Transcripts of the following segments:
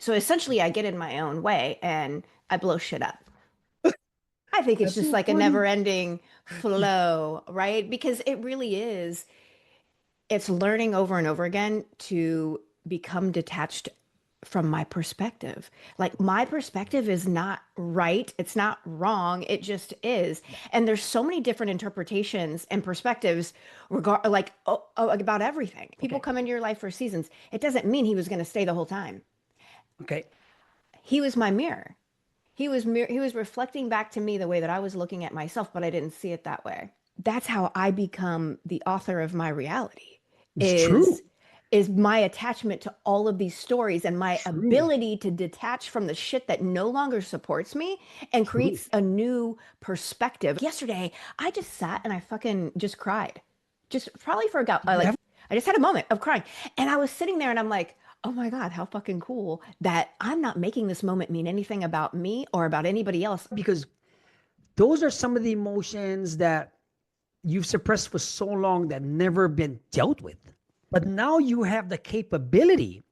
So essentially, I get in my own way and I blow shit up. I think it's That's just so like a funny. never-ending flow, right? Because it really is. It's learning over and over again to become detached from my perspective. Like my perspective is not right, it's not wrong, it just is. And there's so many different interpretations and perspectives about everything. People Okay. come into your life for seasons. It doesn't mean he was going to stay the whole time. Okay. He was my mirror. He was reflecting back to me the way that I was looking at myself, but I didn't see it that way. That's how I become the author of my reality. It's Is true. is my attachment to all of these stories and my True. ability to detach from the shit that no longer supports me and True. creates a new perspective. Yesterday, I just sat and I fucking just cried. Just probably forgot You have I just had a moment of crying. And I was sitting there and I'm like, oh my God, how fucking cool that I'm not making this moment mean anything about me or about anybody else. because those are some of the emotions that you've suppressed for so long that never been dealt with. But now you have the capability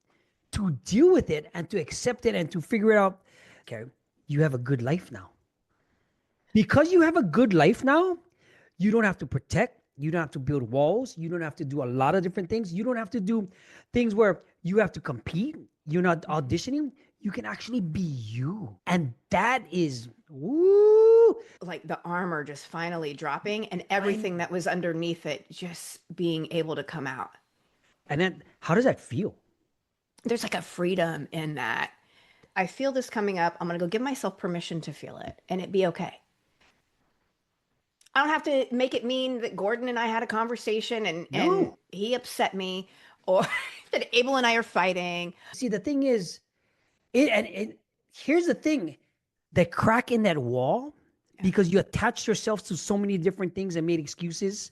to deal with it and to accept it and to figure it out. Okay, you have a good life now. Because you have a good life now, you don't have to protect, you don't have to build walls, you don't have to do a lot of different things. You don't have to do things where you have to compete, you're not auditioning. You can actually be you. And that is, woo, Like the armor just finally dropping and everything fine. that was underneath it just being able to come out. And then how does that feel? There's like a freedom in that. I feel this coming up. I'm going to go give myself permission to feel it and it be okay. I don't have to make it mean that Gordon and I had a conversation and No. he upset me or that Abel and I are fighting. See, the thing is, here's the thing, the crack in that wall, Yeah. because you attached yourself to so many different things and made excuses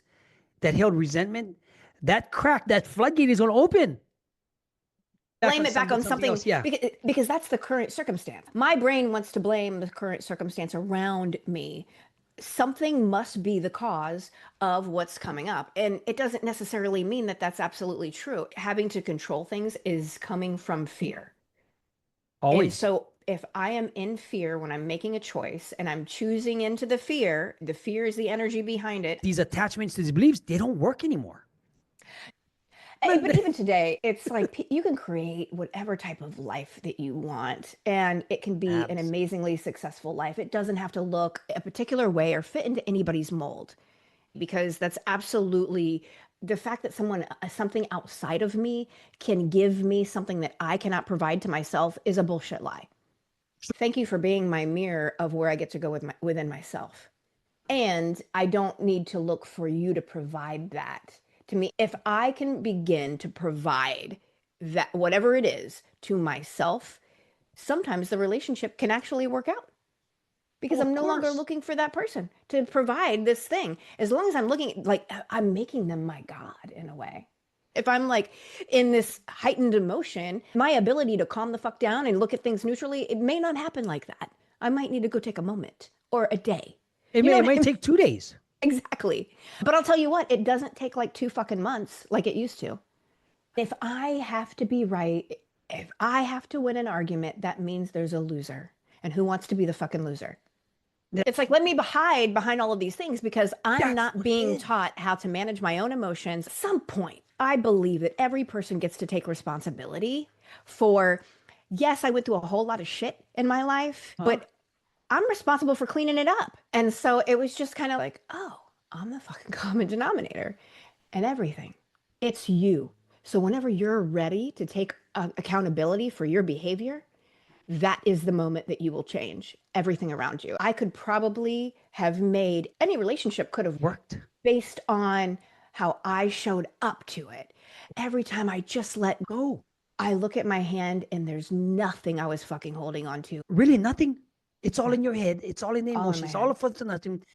that held resentment, that crack, that floodgate is going to open back Blame on it back on something something else. Yeah. because that's the current circumstance. My brain wants to blame the current circumstance around me. Something must be the cause of what's coming up. And it doesn't necessarily mean that that's absolutely true. Having to control things is coming from fear. And Always. so if I am in fear when I'm making a choice and I'm choosing into the fear is the energy behind it. These attachments to these beliefs, they don't work anymore. But But even today, it's like you can create whatever type of life that you want, and it can be an abs. amazingly successful life. It doesn't have to look a particular way or fit into anybody's mold, because that's absolutely the fact that something outside of me can give me something that I cannot provide to myself is a bullshit lie. Thank you for being my mirror of where I get to go within myself. And I don't need to look for you to provide that to me. If I can begin to provide that, whatever it is, to myself, sometimes the relationship can actually work out because Oh, I'm of no longer course. looking for that person to provide this thing. As long as I'm looking like I'm making them my God in a way. If I'm like in this heightened emotion, my ability to calm the fuck down and look at things neutrally, it may not happen like that. I might need to go take a moment or a day. It You know may, it what I might mean? take 2 days. Exactly. But I'll tell you what, it doesn't take like two fucking months like it used to. If I have to be right, if I have to win an argument, that means there's a loser. And who wants to be the fucking loser? It's like, let me hide behind all of these things because I'm That's not what it being is. taught how to manage my own emotions. At some point, I believe that every person gets to take responsibility for, yes, I went through a whole lot of shit in my life, Huh? but I'm responsible for cleaning it up. And so it was just kind of like, oh, I'm the fucking common denominator and everything. It's you. So whenever you're ready to take accountability for your behavior, that is the moment that you will change everything around you. I could probably have made any relationship could have worked Worked. based on how I showed up to it. Every time I just let Go. I look at my hand and there's nothing I was fucking holding on to. Really nothing. It's all in your Exactly. head. It's all in the All in my emotions. All head. of us to nothing.